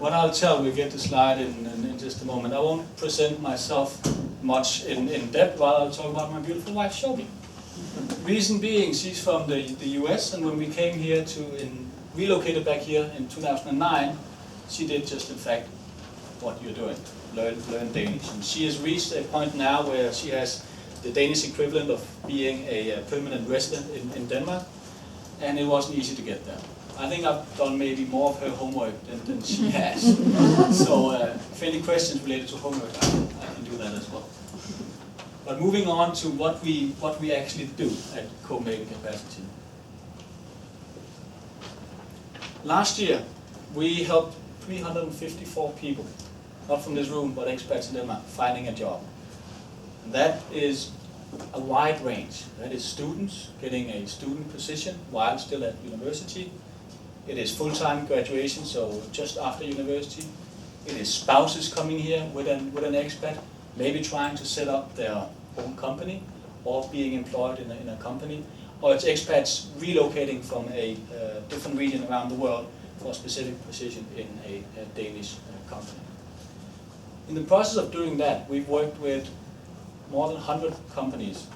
What I'll tell, we'll get the slide in just a moment. I won't present myself much in depth, while I'll talk about my beautiful wife, Shobi. Reason being, she's from the US, and when we came here relocated back here in 2009, she did just in fact what you're doing, learn Danish. And she has reached a point now where she has the Danish equivalent of being a permanent resident in Denmark, and it wasn't easy to get there. I think I've done maybe more of her homework than she has. So if any questions related to homework, I can do that as well. But moving on to what we actually do at Copenhagen Capacity. Last year, we helped 354 people, not from this room, but expats in Denmark, finding a job. And that is a wide range. That is students getting a student position while still at university. It is full-time graduation, so just after university. It is spouses coming here with an expat, maybe trying to set up their own company or being employed in a company. Or it's expats relocating from a different region around the world for a specific position in a Danish company. In the process of doing that, we've worked with more than 100 companies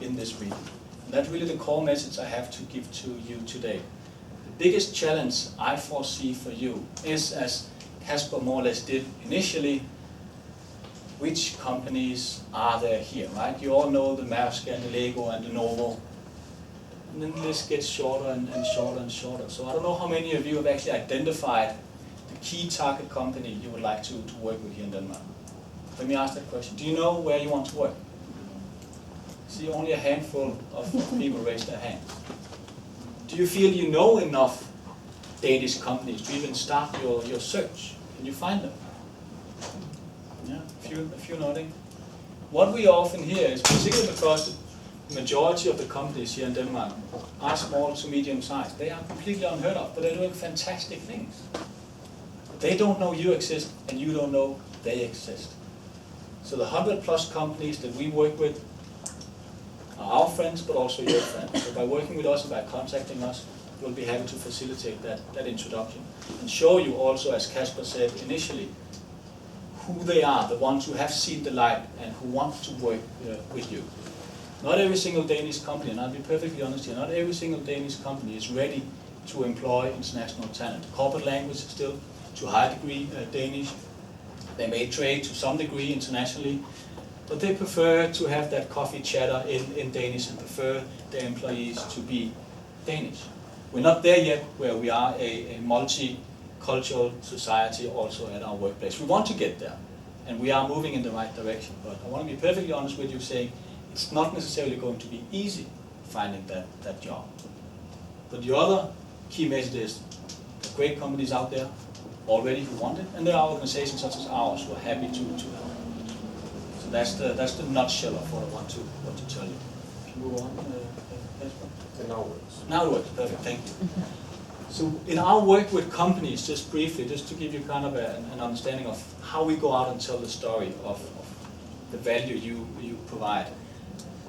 in this region. And that's really the core message I have to give to you today. The biggest challenge I foresee for you is, as Kasper more or less did initially, which companies are there here, right? You all know the Maersk and the Lego and the Novo. And then the list gets shorter and shorter and shorter. So I don't know how many of you have actually identified the key target company you would like to work with here in Denmark. Let me ask that question. Do you know where you want to work? See, only a handful of people raise their hand. Do you feel you know enough Danish companies to even start your search? Can you find them? Yeah, a few nodding. What we often hear is, particularly because the majority of the companies here in Denmark are small to medium sized, they are completely unheard of, but they're doing fantastic things. They don't know you exist, and you don't know they exist. So the 100+ companies that we work with are our friends, but also your friends. So by working with us and by contacting us, we'll be happy to facilitate that introduction and show you also, as Kasper said initially, who they are, the ones who have seen the light and who want to work with you. Not every single Danish company, and I'll be perfectly honest here, not every single Danish company is ready to employ international talent. Corporate language is still to a high degree Danish. They may trade to some degree internationally, but they prefer to have that coffee chatter in Danish and prefer their employees to be Danish. We're not there yet where we are a multicultural society also at our workplace. We want to get there, and we are moving in the right direction, but I want to be perfectly honest with you saying it's not necessarily going to be easy finding that job. But the other key message is there are great companies out there already who want it, and there are organizations such as ours who are happy to help. So that's the nutshell of what I want to tell you. Can you move on, Kasper? It now works. Now it works, perfect, thank you. So in our work with companies, just briefly, just to give you kind of an understanding of how we go out and tell the story of the value you provide.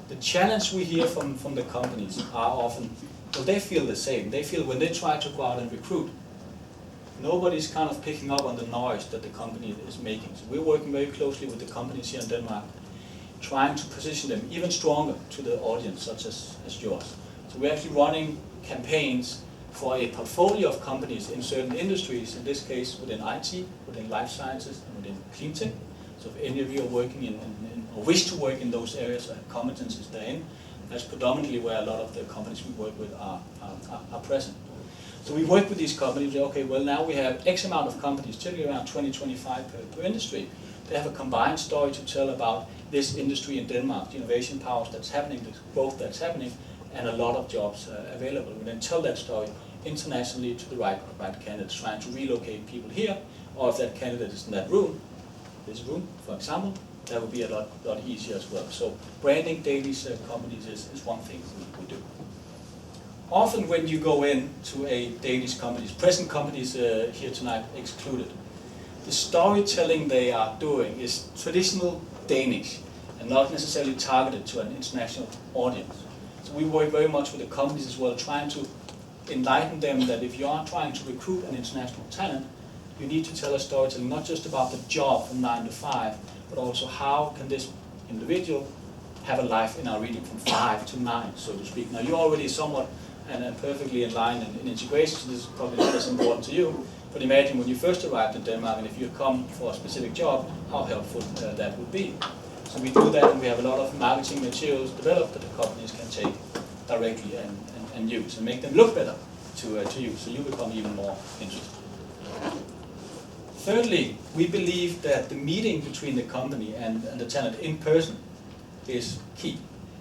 The challenge we hear from the companies are often, well, they feel the same. They feel when they try to go out and recruit, nobody's kind of picking up on the noise that the company is making. So we're working very closely with the companies here in Denmark, trying to position them even stronger to the audience, such as yours. So we're actually running campaigns for a portfolio of companies in certain industries, in this case within IT, within life sciences, and within clean tech. So if any of you are working in or wish to work in those areas or have competencies therein, that's predominantly where a lot of the companies we work with are present. So we work with these companies, we say, okay, well now we have X amount of companies, typically around 20-25 per industry. They have a combined story to tell about this industry in Denmark, the innovation powers that's happening, the growth that's happening, and a lot of jobs available. We then tell that story internationally to the right candidates, trying to relocate people here, or if that candidate is in that room, this room, for example, that would be a lot easier as well. So branding Danish companies is one thing we do. Often when you go into a Danish company, present companies here tonight excluded, the storytelling they are doing is traditional Danish and not necessarily targeted to an international audience. So we work very much with the companies as well, trying to enlighten them that if you are trying to recruit an international talent, you need to tell a storytelling not just about the job from 9 to 5, but also how can this individual have a life in our region from 5 to 9, so to speak. Now you're already somewhat and perfectly in line in integration, so this is probably not as important to you, but imagine when you first arrived in Denmark and if you come for a specific job, how helpful that would be. So we do that, and we have a lot of marketing materials developed that the companies can take directly and use and make them look better to you, so you become even more interested. Thirdly, we believe that the meeting between the company and the talent in person is key.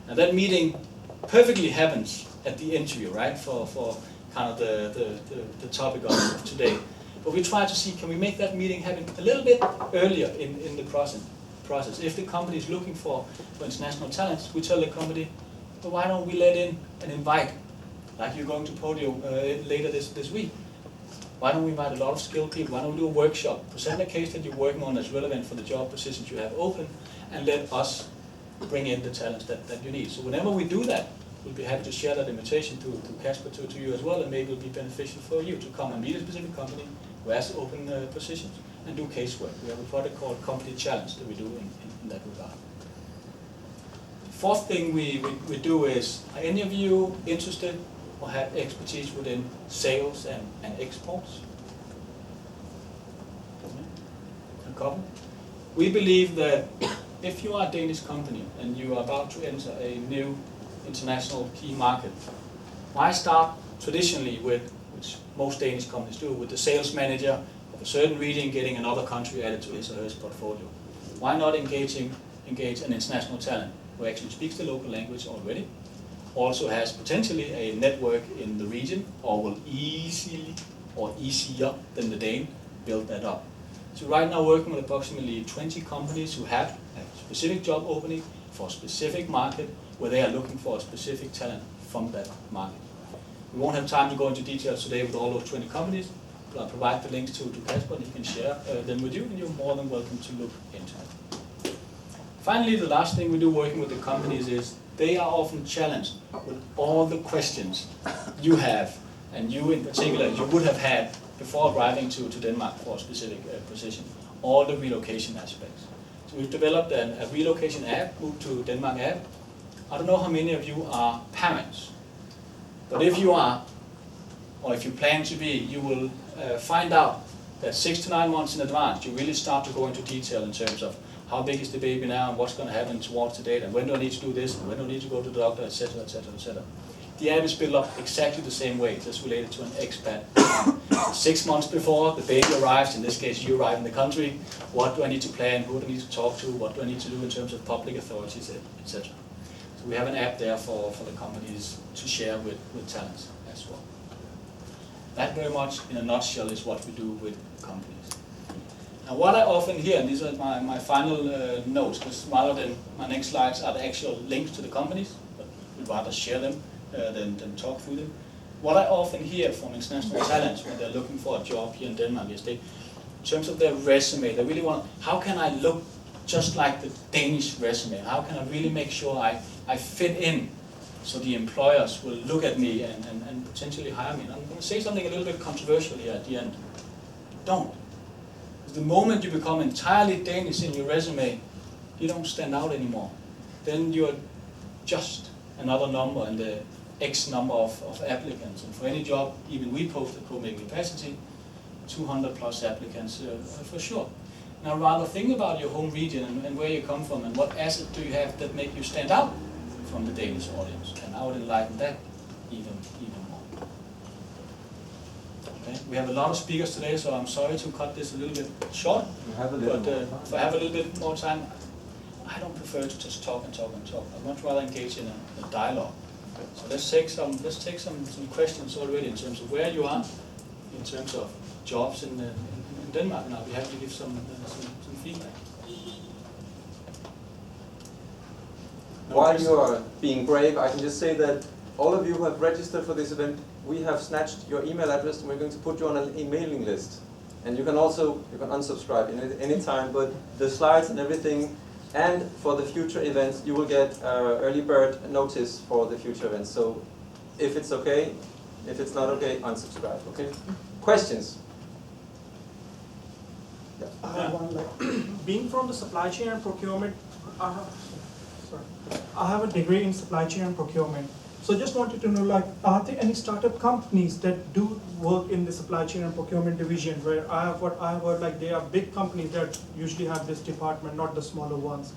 Now that meeting perfectly happens at the interview, right, for kind of the topic of today. But we try to see, can we make that meeting happen a little bit earlier in the process. If the company is looking for international talents, we tell the company, well, why don't we let in an invite, like you're going to Podium later this week. Why don't we invite a lot of skilled people? Why don't we do a workshop? Present a case that you're working on that's relevant for the job positions you have open, and let us bring in the talents that you need. So whenever we do that, we'll be happy to share that invitation to Kasper, to you as well, and maybe it'll be beneficial for you to come and meet a specific company who has open positions and do casework. We have a product called Company Challenge that we do in that regard. Fourth thing we do is, are any of you interested or have expertise within sales and exports? A couple. We believe that if you are a Danish company and you are about to enter a new international key market, why start traditionally with, which most Danish companies do, with the sales manager of a certain region getting another country added to his or her portfolio? Why not engage an international talent who actually speaks the local language already, also has potentially a network in the region, or will easily or easier than the Dane build that up? So right now working with approximately 20 companies who have a specific job opening for a specific market where they are looking for a specific talent from that market. We won't have time to go into details today with all those 20 companies, but I'll provide the links to Kasper, and he can share them with you, and you're more than welcome to look into it. Finally, the last thing we do working with the companies is they are often challenged with all the questions you have, and you in particular, you would have had before arriving to Denmark for a specific position, all the relocation aspects. So we've developed a relocation app, Move to Denmark app. I don't know how many of you are parents, but if you are, or if you plan to be, you will find out that 6 to 9 months in advance, you really start to go into detail in terms of how big is the baby now, and what's going to happen towards the date, and when do I need to do this, and when do I need to go to the doctor, etc., etc., etc. The app is built up exactly the same way, just related to an expat. 6 months before the baby arrives, in this case you arrive in the country, what do I need to plan, who do I need to talk to, what do I need to do in terms of public authorities, etc. So we have an app there for the companies to share with talents as well. That very much in a nutshell is what we do with companies. Now what I often hear, and these are my final notes, because rather than my next slides are the actual links to the companies, but we'd rather share them than talk through them. What I often hear from international talents when they're looking for a job here in Denmark is in terms of their resume, they really want, how can I look just like the Danish resume? How can I really make sure I fit in so the employers will look at me and potentially hire me? And I'm going to say something a little bit controversial here at the end. Don't. The moment you become entirely Danish in your resume, you don't stand out anymore. Then you're just another number in the X number of applicants. And for any job, even we post at Copenhagen Capacity, 200 plus applicants for sure. Now rather think about your home region and where you come from, and what asset do you have that make you stand out from the Danish audience. And I would enlighten that even more. Okay. We have a lot of speakers today, so I'm sorry to cut this a little bit short. But if I have a little bit more time, I don't prefer to just talk and talk and talk. I'd much rather engage in a dialogue. So let's take some questions already in terms of where you are, in terms of jobs in Denmark, and I'll be happy to give some feedback. While you are being brave, I can just say that all of you who have registered for this event, we have snatched your email address and we're going to put you on a mailing list. And you can unsubscribe any time, but the slides and everything, and for the future events, you will get early bird notice for the future events. So if it's okay, if it's not okay, unsubscribe, okay? Questions? I have one, like, being from the supply chain and procurement, I have a degree in supply chain and procurement. So just wanted to know, like, are there any startup companies that do work in the supply chain and procurement division, where what I have heard, like, they are big companies that usually have this department, not the smaller ones.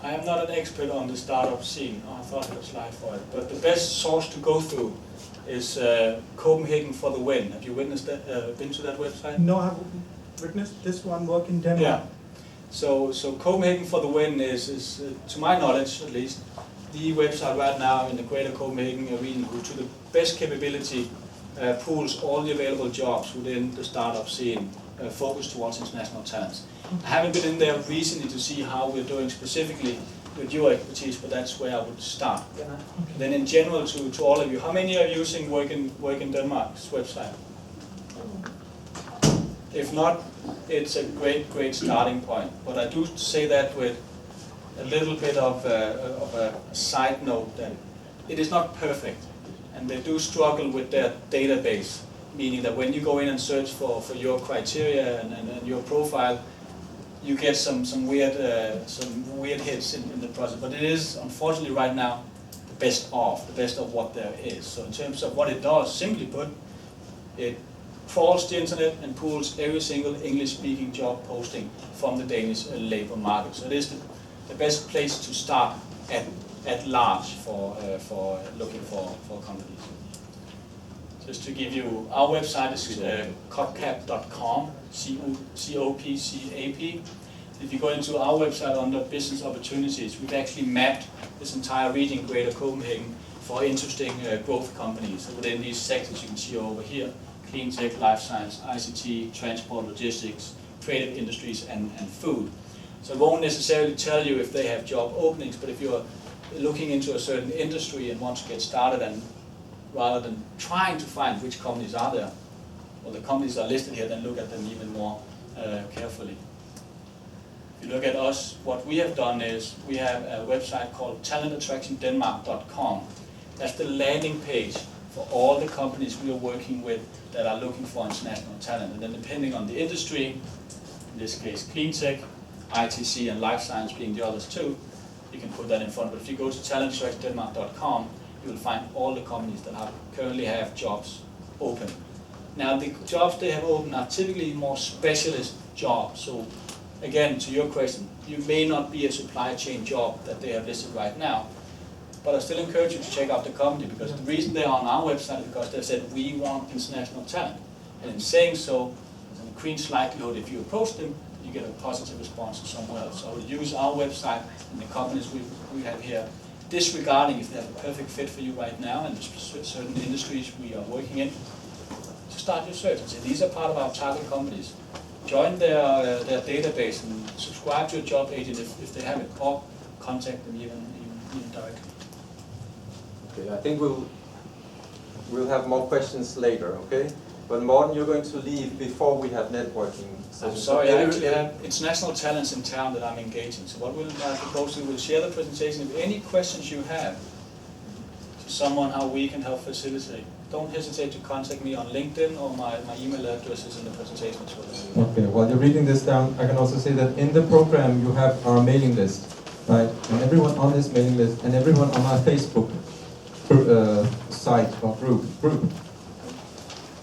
I am not an expert on the startup scene. Oh, I thought I had a slide for it. But the best source to go through is Copenhagen for the Win. Have you witnessed that, been to that website? No, I have witnessed this one work in Denmark. Yeah. So Copenhagen for the Win is to my knowledge at least, the website right now in the greater Copenhagen region who to the best capability pools all the available jobs within the startup scene focused towards international talents. I haven't been in there recently to see how we're doing specifically with your expertise, but that's where I would start. Okay. Then in general to all of you, how many are using Work in Denmark's website? If not, it's a great starting point. But I do say that with a little bit of a side note that it is not perfect. And they do struggle with their database, meaning that when you go in and search for your criteria and your profile, you get some weird hits in the process. But it is, unfortunately, right now, the best of what there is. So in terms of what it does, simply put, it trawls the internet and pulls every single English-speaking job posting from the Danish labor market. So it is the best place to start at large for looking for companies. Just to give you, our website is copcap.com, C-O-P-C-A-P. If you go into our website under business opportunities, we've actually mapped this entire region, Greater Copenhagen, for interesting growth companies within these sectors you can see over here: clean tech, life science, ICT, transport, logistics, creative industries, and food. So it won't necessarily tell you if they have job openings, but if you're looking into a certain industry and want to get started, and rather than trying to find which companies are there, well, the companies are listed here, then look at them even more carefully. If you look at us, what we have done is we have a website called talentattractiondenmark.com. That's the landing page for all the companies we are working with that are looking for international talent. And then depending on the industry, in this case clean tech, ITC and life science being the others too, you can put that in front. But if you go to talentattractiondenmark.com, you will find all the companies that currently have jobs open. Now the jobs they have open are typically more specialist jobs. So again, to your question, you may not be a supply chain job that they have listed right now, but I still encourage you to check out the company, because the reason they are on our website is because they said we want international talent. And in saying so, there's an increased likelihood if you approach them, you get a positive response somewhere else. So I will use our website and the companies we have here, disregarding if they have a perfect fit for you right now and the certain industries we are working in, to start your search and say these are part of our target companies. Join their database and subscribe to a job agent if they have it, or contact them even directly. Okay, I think we'll have more questions later, okay? But Morten, you're going to leave before we have networking sessions. I'm sorry, I actually have international talents in town that I'm engaging. So what we'll propose to, we'll share the presentation. If any questions you have to someone how we can help facilitate, don't hesitate to contact me on LinkedIn, or my email address is in the presentation as well. Okay, while you're reading this down, I can also say that in the program you have our mailing list, right? And everyone on this mailing list and everyone on our Facebook site or group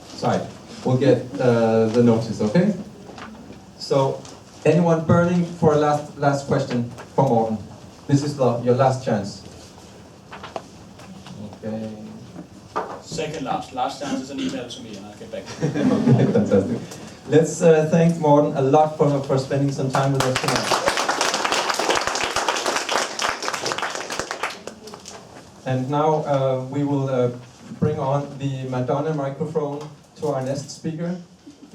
site will get the notice, okay? So, anyone burning for a last question for Morten? This is your last chance. Okay. Second last chance is an email to me and I'll get back to you. Okay, fantastic. Let's thank Morten a lot for spending some time with us tonight. And now we will bring on the Madonna microphone to our next speaker,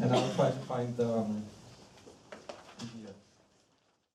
and I'll try to find the